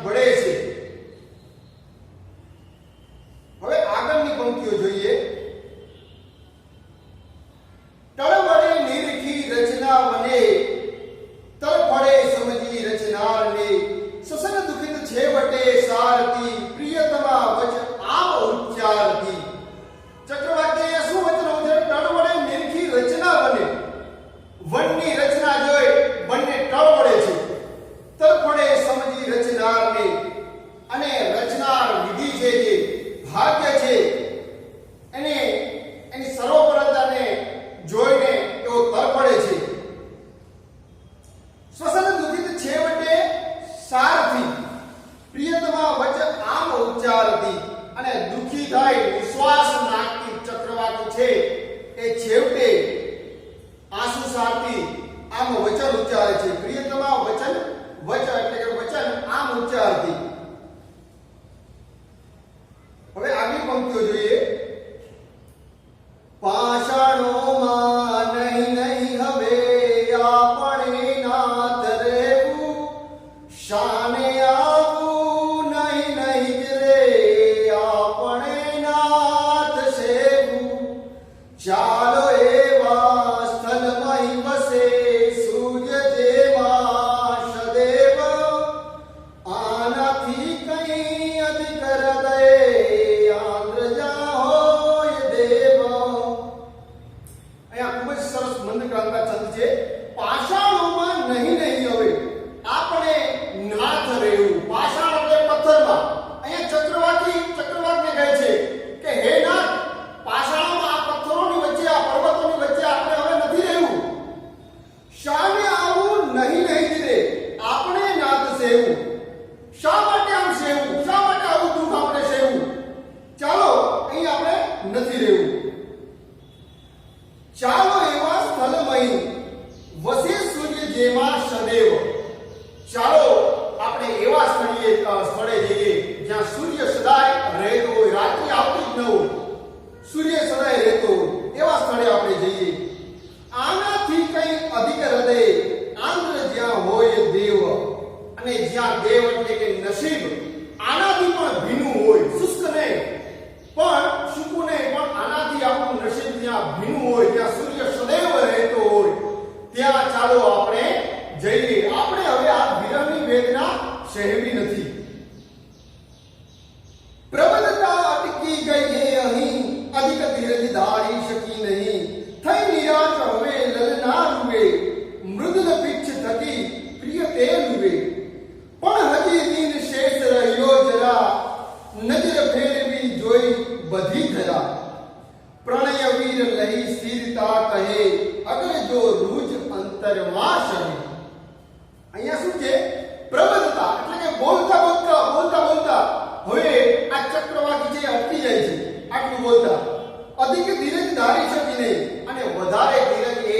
બળે છે. હવે આગળની પંક્તિઓ જોઈએ. તળવડે નિરખી રચના વને, તળફળે સમજી રચનારને, સસન દુખિત છેવટે સારથી, પ્રિયતમા વચ આમ ઉચ્ચારથી. ચક્રવાક્ય શું વચનો છે? તળવડે નિરખી રચના વને, વનની રચના જોઈ વનને તળવડે છે. તળફળે સમજી રચનારને, અને રચનાર વિધિ છે, જે ભાગ્ય છે, એને એની સર્વોપરતાને જોઈને તેઓ તરફડે છે. શ્વસન દુખિત છેવટે સારથી, પ્રિયતમા વચ આમ ઉચ્ચારથી. અને દુખી થાય નિશ્વાસ નાખતી ચક્રવાકી છે એ છેવટે આંસુ સારથી આમ વચન ઉચ્ચારે છે. પ્રિયતમા વચન, વચ એટલે કે વચન આમ ઉચ્ચારથી. હવે આગલી પંક્તિઓ જોઈએ. પાષાણોમાં નહીં નહીં હવે આપણે નાથ રહેવું, શાને આવું નહીં નહીં રે આપણે નાથ સેવું. ચાલો એવા સ્થળમય વસે સૂર્ય જેવા સદેવ, આનાથી કઈ અધિક હૃદય આંદ્રજા હોય દેવ. અહીંયા ખૂબ જ સરસ મંદક્રાંતા છંદ છે. પાષાણોમાં નહીં નહીં હવે આપણે નાથ રહેવું. પાષાણ એટલે પથ્થરમાં. અહીંયા ચક્રવાકને કહે છે કે હે નાથ, પાષાણોમાં આ પથ્થરોની વચ્ચે, આ પર્વતોની વચ્ચે આપણે હવે નથી રહેવું. શાને આવું નહીં નહીં રે આપણે નાથ સેવું. શા માટે આમ સેવું? શા માટે આવું દુઃખ આપણે સેવું? ચાલો અહીં આપણે નથી રહેવું. ચાલો એવા સ્થળમય વસે સૂર્ય જેમાં સદેવ. ચાલો આપણે એવા સ્થળે જઈએ જ્યાં સૂર્ય સદાય રહેતો હોય, રાત્રિ આવતી જ ન હોય, સૂર્ય સદાય રહેતો હોય એવા સ્થળે આપણે જઈએ. આનાથી કઈ અધિક હૃદય આંદ્ર જ્યાં હોય દેવ. અને જ્યાં દેવ એટલે કે નસીબ આનાથી પણ ભીનું હોય, શુષ્ક નહીં પણ સૂકું નહીં, પણ આનાથી આપણું નસીબ જ્યાં ભીનું હોય, ત્યાં સૂર્ય સદૈવ રહેતો હોય, ત્યાં ચાલો આપણે જઈએ. આપણે હવે આ વિરહની વેદના સહેવી નથી. પ્રબળતા અટકી ગઈ એ અહીં, અધિક ધીરજ ધારી શકી નહીં. થઈ નિરાશ હવે લલના રૂવે, મૃદુલ પીછ થકી પ્રિય તે રૂવે. પણ હજી દિન શેષ રહ્યો જરા, નજર ફેરવી જોઈ બધી ધરા. પ્રણય વીર લઈ સ્થિરતા કહે, અગર જો રૂજ અંતરમાં શહે. અહીંયા શું છે? પ્રબળતા એટલે કે બોલતા હવે આ ચક્રવાકી છે અટકી જાય છે આટલું બોલતા. અધિક ધીરજ ધારી શકી નહીં, અને વધારે ધીરજ એ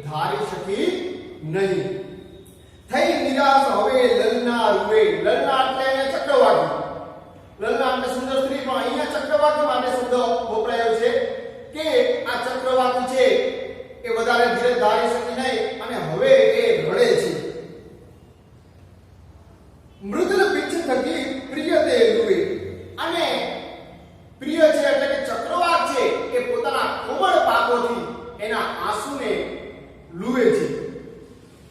ધારી શકી નહીં. થઈ નિરાશ હવે લલના રૂવે. લલના એટલે ચક્રવાકી. લલના એટલે સુંદર સ્ત્રી, પણ અહીંયા ચક્રવાકી માટે શબ્દ વપરાયો છે કે આ ચક્રવાકી છે એ વધારે ધીરજ ધારી શકી નહીં, અને હવે એ રડે છે. મૃદુલ પીછ થકી પ્રિય તે રૂવે. અને પ્રિય છે એટલે કે ચક્રવાક છે એ પોતાના કોમળ પાકોથી એના આંસુને લૂવે છે.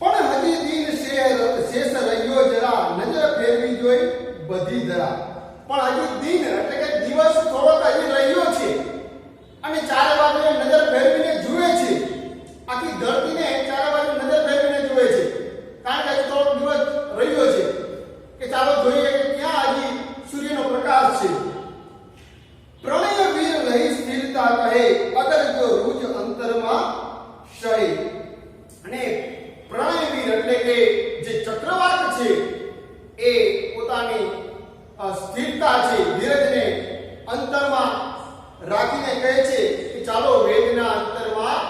પણ હજી દિન શેષ રહ્યો જરા, નજર ફેરવી જોઈ બધી ધરા. પણ હજી દિન એટલે કે દિવસ થોડોક હજી રહ્યો છે, અને ચારે બાજુ નજર ફેરવીને જુએ છે. આખી ધરતીને ચારે બાજુ નજર ફેરવીને જુએ છે, કારણ કે હજી થોડોક દિવસ રહ્યો છે કે ચાલો જોઈએ કે ક્યાં હજી સૂર્યનો પ્રકાશ છે. પ્રણય વીર લઈ સ્થિરતા કહે, અગર જો રૂજ અંતરમાં શહે. અને પ્રણય વીર એટલે કે જે ચક્રવાક છે એ પોતાની સ્થિરતા છે, ધીરજને અંતરમાં રાખીને કહે છે કે ચાલો વેદના અંતરમાં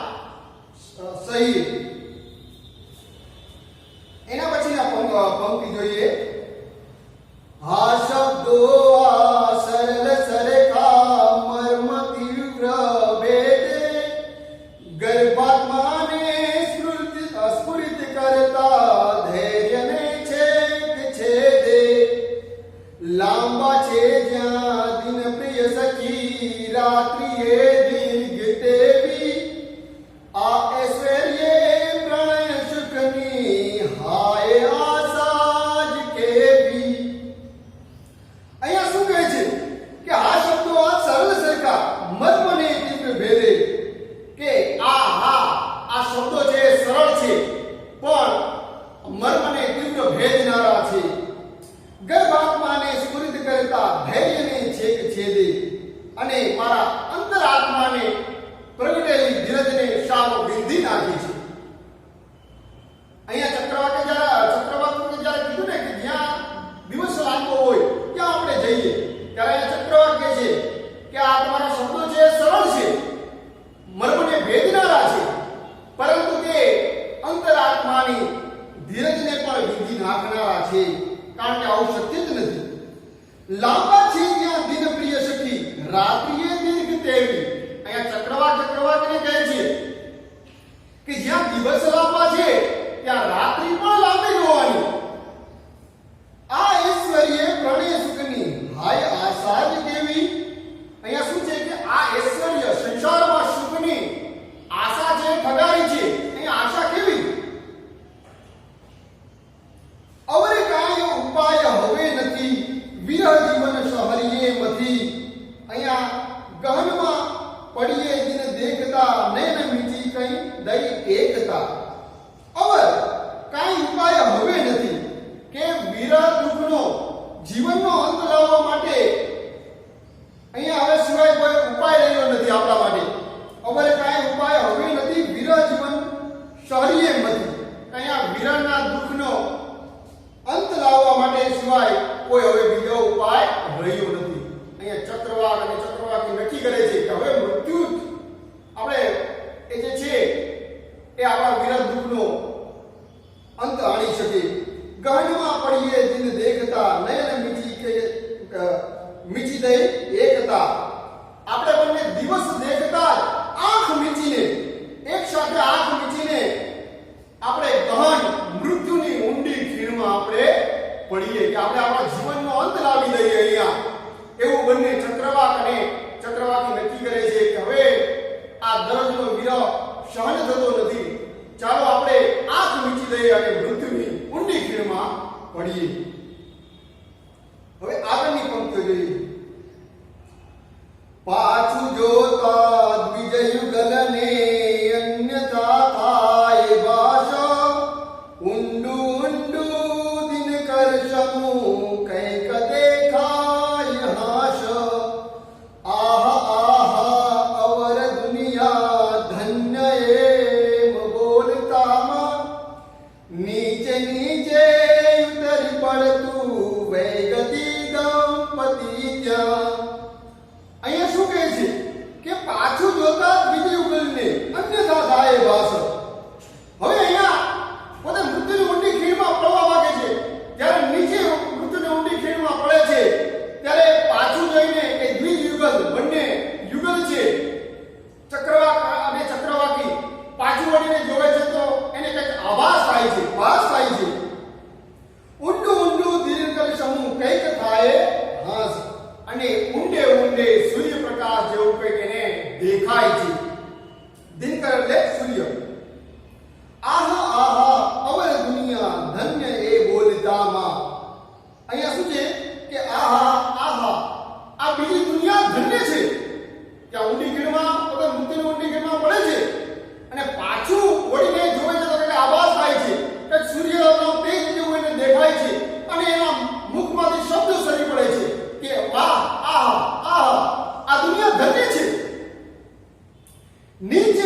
સહી. એના પછીના પંક્તિ જોઈએ. હા શબ્દો આ સરળ સરખા મર્મ તીવ્ર ભેદે, ગર્ભાત્માને સ્ફુરિત કરતા ધૈર્યને છેક છેદે. રાત્રિએ દીર્ઘ તેવી આ ઐશ્વર્યે પ્રણય સુખની હાય આશા જ કેવી. અહીંયા શું કહે છે કે આ શબ્દો આ સરળ સરખા મર્મને તીવ્ર ભેદે કે આ શબ્દો છે સરળ છે પણ મર્મને તીવ્ર ભેદનારા છે. ગર્ભાત્માને સ્ફુરિત કરતા ધૈર્યને છેક છેદે અને મારા અંતરાત્માને પ્રગટેલી ધીરજને શામ વિંધી નાખી છે. અહીંયા ચક્રવાકે જ્યારે કીધું ને કે જ્યાં દિવસ લાગતો હોય ત્યાં આપણે જઈએ ત્યારે ચક્રવાક્ય છે કે આ તમારા શબ્દો છે સરળ છે, મર્મને ભેદનારા છે, પરંતુ તે અંતરાત્માની ધીરજને પણ વિંધી નાખનારા છે. કારણ કે આવું શક્ય જ નથી. લાંબા છે ત્યાં દિન પ્રિય સખી રાત્રિએ દીર્ઘ તેવી. અહીંયા ચક્રવાકને કહે છે કે જ્યાં દિવસ લાંબા છે ત્યાં રાત્રિ પણ લાંબી હોવાની. આ ઐશ્વર્ય પ્રણય સુખની હાય આશા જ કેવી. અહીંયા શું છે કે આ ઐશ્વર્ય સંસારમાં સુખની આશા છે ઠગારી છે. અહીંયા આશા કેવી? અવરે કાંઈ ઉપાય હવે નથી વિરહ જીવન સહરીએ મથી. અહીંયા ગહનમાં પડીએ દિન દેખતા નયન મીચી કઈ દઈ એકતા. અવર કાંઈ ઉપાય હવે નથી કે વિરહ દુઃખનો જીવનનો અંત લાવવા માટે અહીંયા હવે સિવાય કોઈ ઉપાય રહ્યો નથી આપણા માટે. અવરે કાંઈ ઉપાય હવે નથી વિરહ જીવન સહરીએ મથી. અહીંયા વિરહના દુઃખનો અંત લાવવા માટે સિવાય કોઈ હવે બીજો ઉપાય રહ્યો નથી. અહીંયા ચક્રવાકી નક્કી કરે છે કે હવે મૃત્યુ આપણે એ જે છે એ આપણા વિરહ દુઃખનો અંત આણી શકે. ગહનમાં પડીએ દિન દેખતા નયન મીચી દઈ એકતા. આપણે બંને દિવસ દેખતા આંખ મીચીને એક સાથે આંખ મીચીને આપણે ગહન મૃત્યુની ઊંડી ખીણમાં આપણે પડીએ કે આપણે આપણા જીવનનો અંત લાવી દઈએ. અહીંયા એવું બંને ચક્રવાકી નક્કી કરે છે કે હવે આ દર્દનો વિરહ સહન થતો નથી, ચાલો આપણે આંખ મીચી દઈએ અને મૃત્યુની ઊંડી ખીણમાં પડીએ. હવે આગળની પંક્તિઓ જોઈએ. પાછું જોતા દ્વિજ યુગલને અન્યથા થાય ભાષા ઊંડું દિન કરશમું કૈક દેખાય હાશ. આહા અવર દુનિયા ધન્ય એમ બોલતામાં નીચે ઉતરી પડતું વૈગતી દંપતી ત્યાં. અહીંયા શું કહે છે કે પાછું જોતા દ્વિજ યુગલને અન્યથા થાય ભાષા. હવે અહીંયા પોતે મૃત્યુની ઊંડી ખીણમાં પડવા માંગે છે. જ્યારે નીચે મૃત્યુની ઊંડી ખીણમાં પડે છે ત્યારે પાછું જોઈને એ દ્વિજ યુગલ બંને યુગલ છે ચક્રવાકી પાછું વળીને જોવે છે તો એને કંઈક આભાસ થાય છે, ભાસ થાય છે. ઊંડું દીર્ઘ સમૂહ કંઈક થાય હાસ. અને ઊંડે સૂર્યપ્રકાશ જેવું કંઈક એને દેખાય છે. દિનકર એટલે સૂર્ય. આહા અવર દુનિયા ધન્ય એ બોલતામાં. અહીંયા શું છે કે આહા આ બીજી દુનિયા ધન્ય છે. ત્યાં ઊંડી ખીણમાં પોતે મૃત્યુની ઊંડી ખીણમાં પડે છે અને પાછું વળીને જોવે છે તો કંઈક આભાસ થાય છે, કંઈક સૂર્યનો તેજ જેવું એને દેખાય છે અને એના મુખમાંથી શબ્દો સરી પડે છે કે વાહ આહા આ દુનિયા ધન્ય છે. નીચે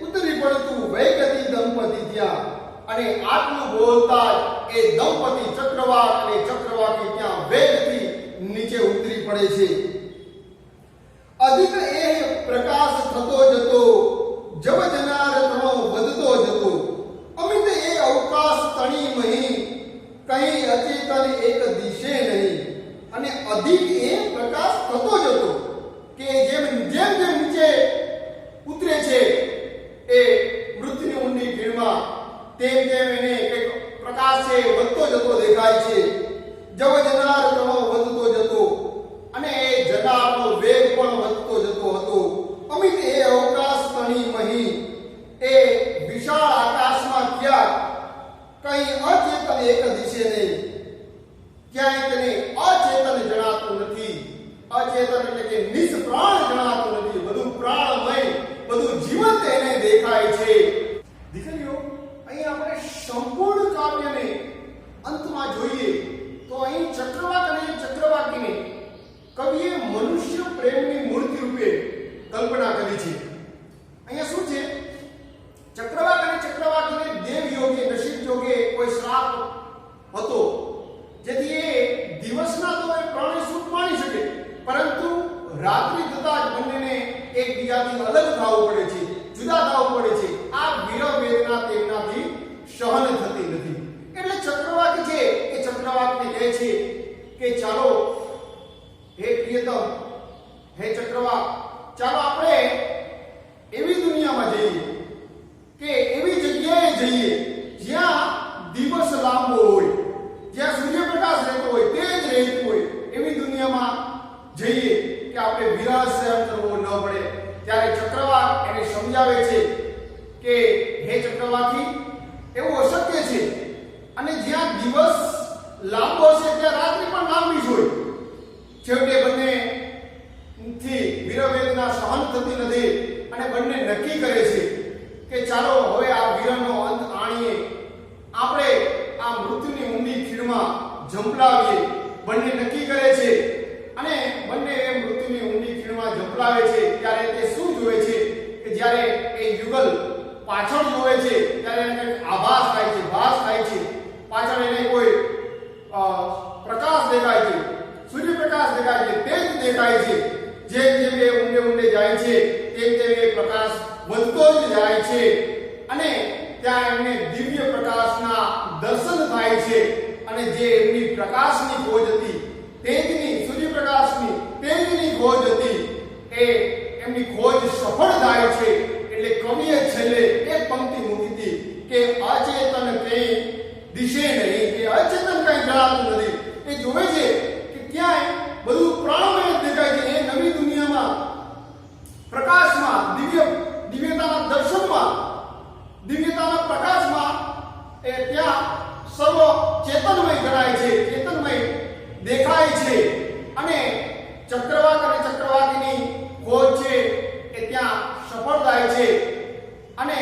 ઉતરી પડતું વૈગતી દંપતી ત્યાં. અને આટલું બોલતા એ દંપતી ચક્રવાક અને ચક્રવાકી ત્યાં વેગથી નીચે ઉતરી પડે છે. અધિક એ પ્રકાશ થતો જતો જવ જનારતનો વધતો જતો. અમિત એ અવકાશ તણી મહી કहीं અચેતન એક દિશે નહીં. અને અધિક એ પ્રકાશ થતો જતો કે જેમ નીચે ઉતરે છે એ મૃત્યુની ઊંડી ખીણમાં તેમ એને કંઈક પ્રકાશ છે વધતો જતો દેખાય છે. જવ જનાર વધતો જતો અને એ જનારનો વેગ પણ વધતો જતો હતો. ક્યાંય તેને અચેતન જણાતું નથી. અચેતન એટલે કે નિષ્પ્રાણ જણાતું નથી. બધું પ્રાણમય, બધું જીવંત એને દેખાય છે. દીકરીઓ, અહીં આપણે સંપૂર્ણ કાવ્યને અંતમાં જોઈએ તો અહીં ચક્રવાક અને ચક્રવાકીને કવિએ મનુષ્ય પ્રેમની મૂર્તિ રૂપે કલ્પના કરી છે. અહીંયા શું છે? ચક્રવાક અને ચક્રવાકીને દેવ યોગે, નસીબ યોગે કોઈ શ્રાપ હતો, જેથી એ દિવસના તો એ પ્રાણી સુખ માણી શકે, પરંતુ રાત્રિ થતા જ બંનેને એકબીજાથી અલગ થવું પડે છે, જુદા થવું પડે છે. આ વિરહ વેદના તેમનાથી સહન થતી નથી. એટલે ચક્રવાકી છે એ ચક્રવાકને કહે છે કે ચાલો હે પ્રિયતમ, હે ચક્રવાક, ચાલો આપણે એવી દુનિયામાં જઈએ કે એવી જગ્યાએ જઈએ જ્યાં દિવસ લાંબો હોય, જ્યાં સૂર્યપ્રકાશ રહેતો હોય, તેજ રહેતું હોય, એવી દુનિયામાં જઈએ કે આપણે વિરહ સહન કરવો ન પડે. ત્યારે ચક્રવાક એને સમજાવે છે કે હે ચક્રવાકી, એવું અશક્ય છે, અને જ્યાં દિવસ લાંબો છે ત્યાં રાત્રિ પણ લાંબી જ હોય. છેવટે બંને થી વિરહ વેદના સહન થતી નથી અને બંને નક્કી કરે છે કે ચાલો હવે આ વિરહનો અંત આણીએ, આપણે આ મૃત્યુની ઊંડી ખીણમાં ઝંપલાવીએ. બંને નક્કી કરે છે અને બંને એ મૃત્યુની ઊંડી ખીણમાં ઝંપલાવે છે. ત્યારે તે શું જોવે છે કે જ્યારે એ યુગલ પાછળ જોવે છે ત્યારે એને આભાસ થાય છે, ભાસ થાય છે. પાછળ એને કોઈ પ્રકાશ દેખાય છે, સૂર્યપ્રકાશ દેખાય છે, તેજ દેખાય છે. જેમ જેમ એ ઊંડે ઊંડે જાય છે તેમ તેમ એ પ્રકાશ વધતો જ જાય છે અને ત્યાં એમને દિવ્ય પ્રકાશના દર્શન થાય છે. અને જે એમની પ્રકાશની ખોજ હતી, તેજની, સૂર્યપ્રકાશની તેજની ખોજ હતી, એ એમની ખોજ સફળ થાય છે. એટલે કવિએ છેલ્લે એક પંક્તિ મૂકી હતી કે અચેતન કંઈ દિશે નહીં, કે અચેતન કંઈ જણાતું નથી. એ જોવે છે કે ક્યાંય બધું પ્રાણમય દેખાય છે. એ નવી દુનિયામાં, પ્રકાશમાં, દિવ્યતાના દર્શનમાં, દિવ્યતાના પ્રકાશમાં એ ત્યાં સર્વ ચેતનમય ગણાય છે, ચેતનમય દેખાય છે. અને ચક્રવાક અને ચક્રવાકીની ખોજ છે એ ત્યાં સફળ થાય છે. અને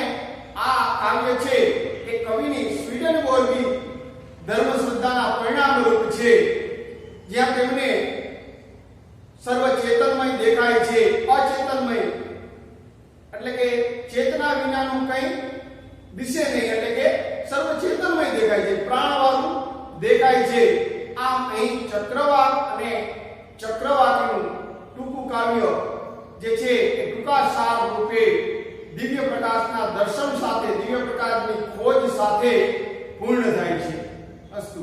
આ કાવ્ય છે એ કવિની સ્વીડનબોર્ગી ધર્મશ્રદ્ધાના પરિણામરૂપ છે, જ્યાં તેમને સર્વ ચેતનમય દેખાય છે. અચેતનમય એટલે કે ચેતના વિનાનું કંઈ દિશે નહીં, એટલે કે સર્વ ચેતનમય દેખાય છે, પ્રાણવાળું દેખાય છે. આમ અહીં ચક્રવાક અને ચક્રવાકીનું ટૂંકું કાવ્ય જે છે એ ટૂંકા સાર રૂપે દિવ્ય પ્રકાશના દર્શન સાથે, દિવ્ય પ્રકાશની ખોજ સાથે પૂર્ણ થાય છે. અસ્તુ.